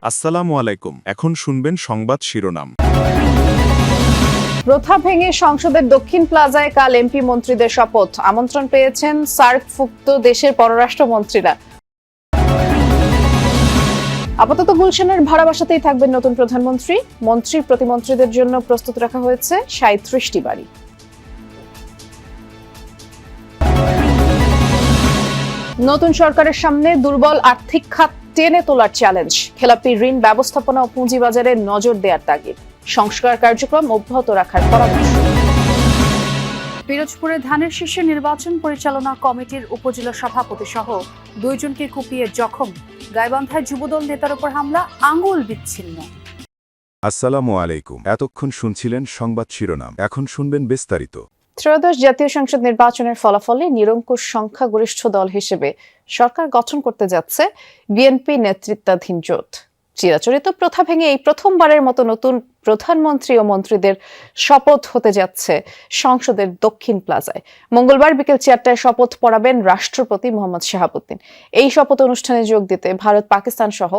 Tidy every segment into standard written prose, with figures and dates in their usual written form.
আসসালামু আলাইকুম। এখন শুনবেন সংবাদ শিরোনাম। প্রথা ভেঙে সংসদের দক্ষিণ প্লাজায় কাল এমপি মন্ত্রীদের শপথ। আমন্ত্রণ পেয়েছেন সার্কভুক্ত দেশের পররাষ্ট্রমন্ত্রীরা। আপাতত গুলশানের ভাড়া বাসাতেই থাকবেন নতুন প্রধানমন্ত্রী। মন্ত্রী প্রতিমন্ত্রীদের জন্য প্রস্তুত রাখা হয়েছে ৩৭টি বাড়ি। নতুন সরকারের সামনে দুর্বল আর্থিক খাত টেনে তোলার চ্যালেঞ্জ। খেলাপি ঋণ ব্যবস্থাপনা ও পুঁজিবাজারে নজর দেওয়ার তাগিদ। সংস্কার কার্যক্রম অব্যাহত রাখার পরামর্শ। পিরোজপুরে ধানের শীর্ষে নির্বাচন পরিচালনা কমিটির উপজেলা সভাপতি সহ ২ জনকে কুপিয়ে জখম। গাইবান্ধায় যুবদল নেতার উপর হামলা, আঙ্গুল বিচ্ছিন্ন। আসসালামু আলাইকুম। এতক্ষণ শুনছিলেন সংবাদ শিরোনাম, এখন শুনবেন বিস্তারিত। ত্রয়োদশ জাতীয় সংসদ নির্বাচনের ফলাফলে নিরঙ্কুশ সংখ্যাগরিষ্ঠ দল হিসেবে সরকার গঠন করতে যাচ্ছে বিএনপি নেতৃত্বাধীন জোট। চিরাচরিত প্রথা ভেঙে এই প্রথমবারের মতো নতুন প্রধানমন্ত্রী ও মন্ত্রীদের শপথ হতে যাচ্ছে সংসদের দক্ষিণ প্লাজায়। মঙ্গলবার বিকেল ৪টায় শপথ পড়াবেন রাষ্ট্রপতি মোহাম্মদ শাহাবুদ্দিন। এই শপথ অনুষ্ঠানে যোগ দিতে ভারত, পাকিস্তান সহ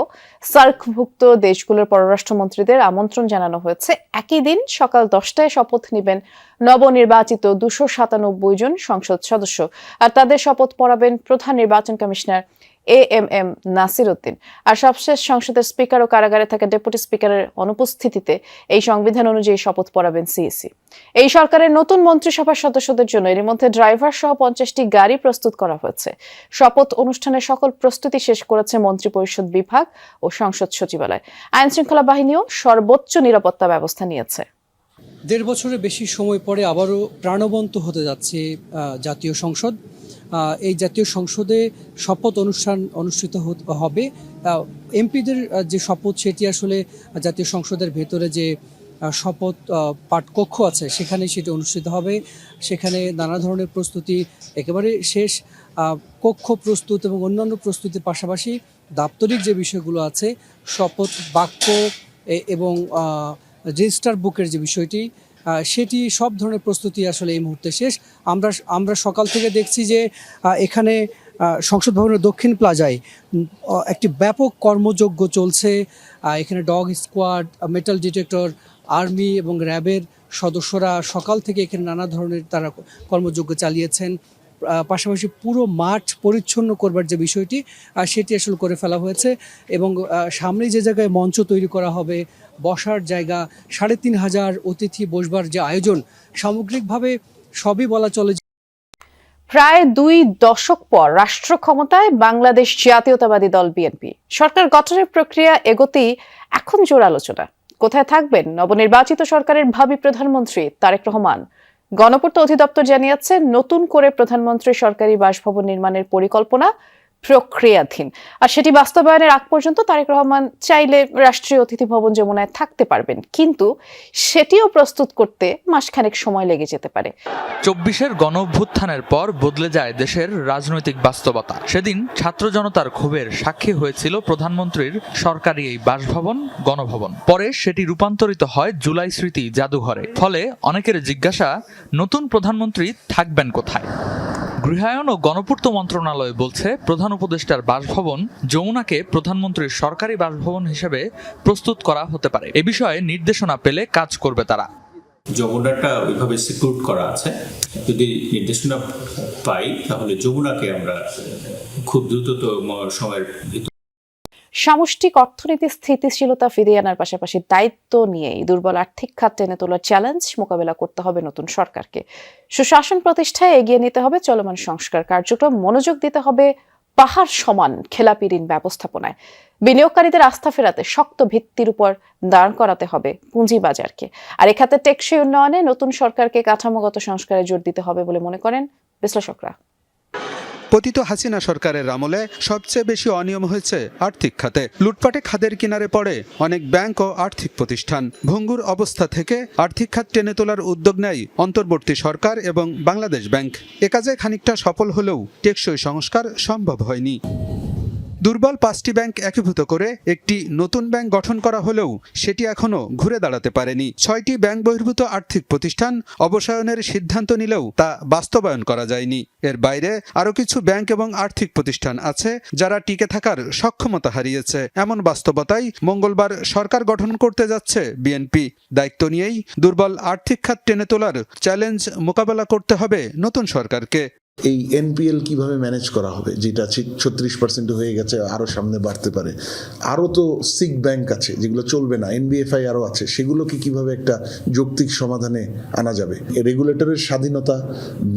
সার্কভুক্ত দেশগুলোর পররাষ্ট্রমন্ত্রীদের আমন্ত্রণ জানানো হয়েছে। একই দিন সকাল 10টায় শপথ নেবেন নবনির্বাচিত ২৯৭ জন সংসদ সদস্য, আর তাদের শপথ পড়াবেন প্রধান নির্বাচন কমিশনার এএমএম নাসির উদ্দিন। আর সবশেষ সংসদের স্পিকার ও কারাগারে থাকা ডেপুটি স্পিকারের অনুপস্থিতিতে এই সংবিধান অনুযায়ী শপথ পড়াবেন সিইসি। এই সরকারের নতুন মন্ত্রিসভার সদস্যদের জন্য এর মধ্যে ড্রাইভার সহ ৫০টি গাড়ি প্রস্তুত করা হয়েছে। শপথ অনুষ্ঠানের সকল প্রস্তুতি শেষ করেছে মন্ত্রিপরিষদ বিভাগ ও সংসদ সচিবালয়। আইন শৃঙ্খলা বাহিনীও সর্বোচ্চ নিরাপত্তা ব্যবস্থা নিয়েছে। ১.৫ বছরের বেশি সময় পরে আবারও প্রাণবন্ত হতে যাচ্ছে জাতীয় সংসদ। এই জাতীয় সংসদে শপথ অনুষ্ঠান অনুষ্ঠিত হবে। এমপিদের যে শপথ, সেটি আসলে জাতীয় সংসদের ভেতরে যে শপথ পাঠকক্ষ আছে সেখানে সেটি অনুষ্ঠিত হবে। সেখানে নানা ধরনের প্রস্তুতি একেবারে শেষ। কক্ষ প্রস্তুত এবং অন্যান্য প্রস্তুতির পাশাপাশি দাপ্তরিক যে বিষয়গুলো আছে, শপথ বাক্য এবং রেজিস্টার বুকের যে বিষয়টি, সেটি সব ধরনের প্রস্তুতি আসলে এই মুহূর্তে শেষ। আমরা সকাল থেকে দেখছি যে এখানে সংসদ ভবনের দক্ষিণ প্লাজায় একটি ব্যাপক কর্মযজ্ঞ চলছে। এখানে dog squad, metal detector, army এবং র্যাবের সদস্যরা সকাল থেকে এখানে নানা ধরনের তারা কর্মযজ্ঞ চালিয়েছেন। পাশাপাশি পুরো মাঠ পরিচ্ছন্ন করবার যে বিষয়টি, সেটি আসলে করে ফেলা হয়েছে। এবং সামনে যে জায়গায় মঞ্চ তৈরি করা হবে, বসার জায়গা, ৩৫০০ অতিথি বসবার যে আয়োজন, সামগ্রিকভাবে সবই বলা চলে। প্রায় ২ দশক পর রাষ্ট্র ক্ষমতায় বাংলাদেশ জাতীয়তাবাদী দল বিএনপি। সরকার গঠনের প্রক্রিয়া এগোতেই এখন জোর আলোচনা। কোথায় থাকবেন নবনির্বাচিত সরকারের ভাবী প্রধানমন্ত্রী তারেক রহমান? গণপূর্ত অধিদপ্তর জানিয়েছে, নতুন করে প্রধানমন্ত্রী সরকারি বাসভবন নির্মাণের পরিকল্পনা প্রক্রিয়াধীন। আর সেটি বাস্তবায়নের আগ পর্যন্ত তারেক রহমান চাইলে রাষ্ট্রীয় অতিথি ভবন যমুনায় থাকতে পারবেন, কিন্তু সেটিও প্রস্তুত করতে মাসখানেক সময় লেগে যেতে পারে। ২৪-এর গণঅভ্যুত্থানের পর বদলে যায় দেশের রাজনৈতিক বাস্তবতা। সেদিন ছাত্র জনতার ক্ষোভের সাক্ষী হয়েছিল প্রধানমন্ত্রীর সরকারি এই বাসভবন, গণভবন। পরে সেটি রূপান্তরিত হয় জুলাই স্মৃতি জাদুঘরে। ফলে অনেকের জিজ্ঞাসা, নতুন প্রধানমন্ত্রী থাকবেন কোথায়? গৃহায়ন ও গণপূর্ত মন্ত্রণালয় বলছে, প্রধান উপদেষ্টার বাসভবন যমুনাকে প্রধানমন্ত্রীর সরকারি বাসভবন হিসেবে প্রস্তুত করা হতে পারে। এ বিষয়ে নির্দেশনা পেলে কাজ করবে তারা। যমুনাটা ওইভাবে সিকিউর করা আছে, যদি নির্দেশনা পাই তাহলে যমুনাকে আমরা খুব দ্রুততম সময়ের ভিতরে। সামষ্টিক অর্থনীতি স্থিতিশীলতা ফিরিয়ে আনার পাশাপাশি দায়িত্ব নিয়েই দুর্বল আর্থিক খাত টেনে তোলার চ্যালেঞ্জ মোকাবেলা করতে হবে নতুন সরকারকে। সুশাসন প্রতিষ্ঠায় এগিয়ে নিতে হবে চলমান সংস্কার কার্যক্রম, মনোযোগ দিতে হবে পাহাড় সমান খেলাপি ঋণ ব্যবস্থাপনায়। বিনিয়োগকারীদের আস্থা ফেরাতে শক্ত ভিত্তির উপর দাঁড় করাতে হবে পুঁজিবাজারকে। আর এখাতে টেকসই উন্নয়নে নতুন সরকারকে কাঠামোগত সংস্কারে জোর দিতে হবে বলে মনে করেন বিশ্লেষকরা। পতিত হাসিনা সরকারের আমলে সবচেয়ে বেশি অনিয়ম হয়েছে আর্থিক খাতে। লুটপাটে খাদের কিনারে পড়ে অনেক ব্যাংক ও আর্থিক প্রতিষ্ঠান। ভঙ্গুর অবস্থা থেকে আর্থিক খাত টেনে তোলার উদ্যোগ নেয় অন্তর্বর্তী সরকার এবং বাংলাদেশ ব্যাংক। এ কাজে খানিকটা সফল হলেও টেকসই সংস্কার সম্ভব হয়নি। দুর্বল 5টি ব্যাংক একীভূত করে একটি নতুন ব্যাংক গঠন করা হলেও সেটি এখনো ঘুরে দাঁড়াতে পারেনি। 6টি ব্যাংক বহির্ভূত আর্থিক প্রতিষ্ঠান অবসায়নের সিদ্ধান্ত নিলেও তা বাস্তবায়ন করা যায়নি। এর বাইরে আরও কিছু ব্যাংক এবং আর্থিক প্রতিষ্ঠান আছে যারা টিকে থাকার সক্ষমতা হারিয়েছে। এমন বাস্তবতায় মঙ্গলবার সরকার গঠন করতে যাচ্ছে বিএনপি। দায়িত্ব নিয়েই দুর্বল আর্থিক খাত টেনে তোলার চ্যালেঞ্জ মোকাবেলা করতে হবে নতুন সরকারকে। এই এনপিএল কিভাবে ম্যানেজ করা হবে, যেটা 36% হয়ে গেছে, আরও সামনে বাড়তে পারে। আরও তো সিক ব্যাংক আছে যেগুলো চলবে না, এনবিএফআই আরও আছে, সেগুলোকে কিভাবে একটা যৌক্তিক সমাধানে আনা যাবে। রেগুলেটরের স্বাধীনতা,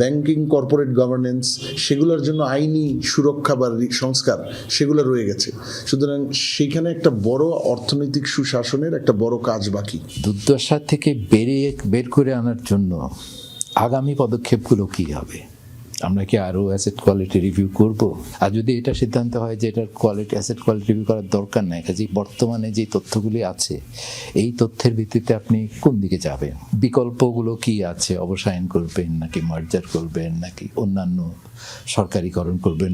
ব্যাংকিং কর্পোরেট গভর্নেন্স, সেগুলোর জন্য আইনি সুরক্ষা বা সংস্কার সেগুলো রয়ে গেছে। সুতরাং সেইখানে একটা বড় অর্থনৈতিক সুশাসনের একটা বড় কাজ বাকি। দুর্দশা থেকে বের করে আনার জন্য আগামী পদক্ষেপগুলো কী হবে? আমরা কি আরও অ্যাসেট কোয়ালিটি রিভিউ করব? আর যদি এটা সিদ্ধান্ত হয় যে এটার অ্যাসেট কোয়ালিটি রিভিউ করার দরকার নাই, কাজে বর্তমানে যে তথ্যগুলি আছে এই তথ্যের ভিত্তিতে আপনি কোন দিকে যাবেন? বিকল্পগুলো কি আছে? অবসায়ন করবেন নাকি মার্জার করবেন নাকি অন্যান্য সরকারিকরণ করবেন?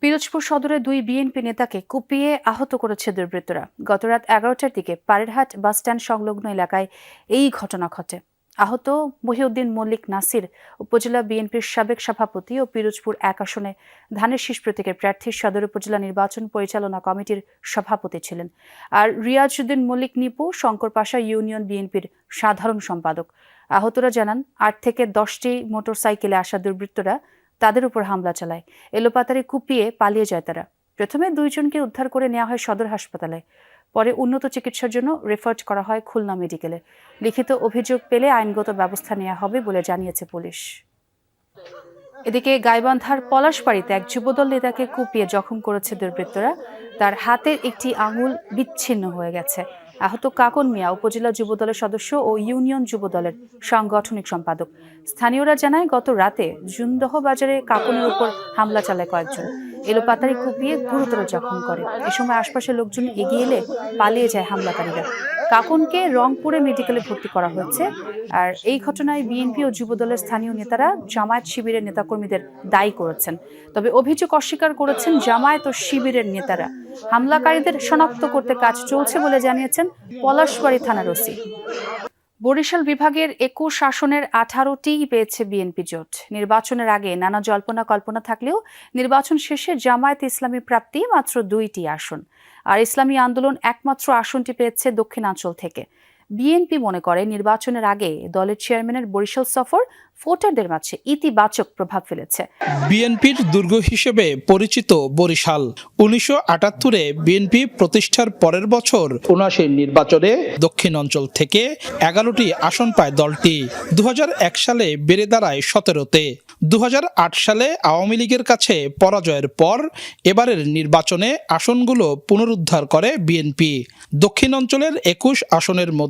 পিরোজপুর সদরে 2 বিএনপি নেতাকে কুপিয়ে আহত করেছে দুর্বৃত্তরা। গতরাত 11টার দিকে পাড়েরহাট বাসস্ট্যান্ড সংলগ্ন এলাকায় এই ঘটনা ঘটে। আহত মহিউদ্দিন মল্লিক নাসির উপজেলা বিএনপির সাবেক সভাপতি ও পিরোজপুর 1 আসনে ধানের শীষ প্রতীকের প্রার্থী সদর উপজেলা নির্বাচন পরিচালনা কমিটির সভাপতি ছিলেন। আর রিয়াজউদ্দিন মল্লিক নিপু শঙ্করপাশা ইউনিয়ন বিএনপির সাধারণ সম্পাদক। আহতরা জানান 8 থেকে 10টি মোটরসাইকেলে আসা দুর্বৃত্তরা তাদের উপর হামলা চালায়। এলোপাতাড়ি কুপিয়ে পালিয়ে যায় তারা। প্রথমে 2 জনকে উদ্ধার করে নেওয়া হয় সদর হাসপাতালে, পরে উন্নত চিকিৎসার জন্য রেফার করা হয় খুলনা মেডিকেলে। লিখিত অভিযোগ পেলে আইনগত ব্যবস্থা নেওয়া হবে বলে জানিয়েছে পুলিশ। এদিকে গাইবান্ধার পলাশবাড়িতে এক যুবদল নেতাকে কুপিয়ে জখম করেছে দুর্বৃত্তরা। তার হাতের একটি আঙুল বিচ্ছিন্ন হয়ে গেছে। আহত কাকন মিয়া উপজেলা যুবদলের সদস্য ও ইউনিয়ন যুবদলের সাংগঠনিক সম্পাদক। স্থানীয়রা জানায় গত রাতে জুনদহ বাজারে কাকনের উপর হামলা চালায় কয়েকজন। এলোপাতাড়ি কুপিয়ে গুরুতর জখম করে। এ সময় আশপাশের লোকজন এগিয়ে এলে পালিয়ে যায় হামলাকারীরা। কাকনকে রংপুরে মেডিকেলে ভর্তি করা হয়েছে। আর এই ঘটনায় বিএনপি ও যুবদলের স্থানীয় নেতারা জামায়াত শিবিরের নেতাকর্মীদের দায়ী করেছেন। তবে অভিযোগ অস্বীকার করেছেন জামায়াত ও শিবিরের নেতারা। হামলাকারীদের শনাক্ত করতে কাজ চলছে বলে জানিয়েছেন পলাশবাড়ী থানার ওসি। বরিশাল বিভাগের 21 আসনের 18টি পেয়েছে বিএনপি জোট। নির্বাচনের আগে নানা জল্পনা কল্পনা থাকলেও নির্বাচন শেষে জামায়াত ইসলামী প্রাপ্তি মাত্র 2টি আসন। আর ইসলামী আন্দোলন একমাত্র আসনটি পেয়েছে দক্ষিণাঞ্চল থেকে। বিএনপি মনে করে নির্বাচনের আগে দলের চেয়ারম্যানের বরিশাল সফর ভোটারদের মাঝে ইতিবাচক প্রভাব ফেলেছে। বিএনপির দুর্গ হিসেবে পরিচিত বরিশাল 1978-এ বিএনপি প্রতিষ্ঠার পরের বছর 79 নির্বাচনে দক্ষিণ অঞ্চল থেকে 11টি আসন পায় দলটি। 2001 সালে বেড়ে দাঁড়ায় 17-তে। 2008 সালে আওয়ামী লীগের কাছে পরাজয়ের পর এবারের নির্বাচনে আসনগুলো পুনরুদ্ধার করে বিএনপি। দক্ষিণ অঞ্চলের 21 আসনের মধ্যে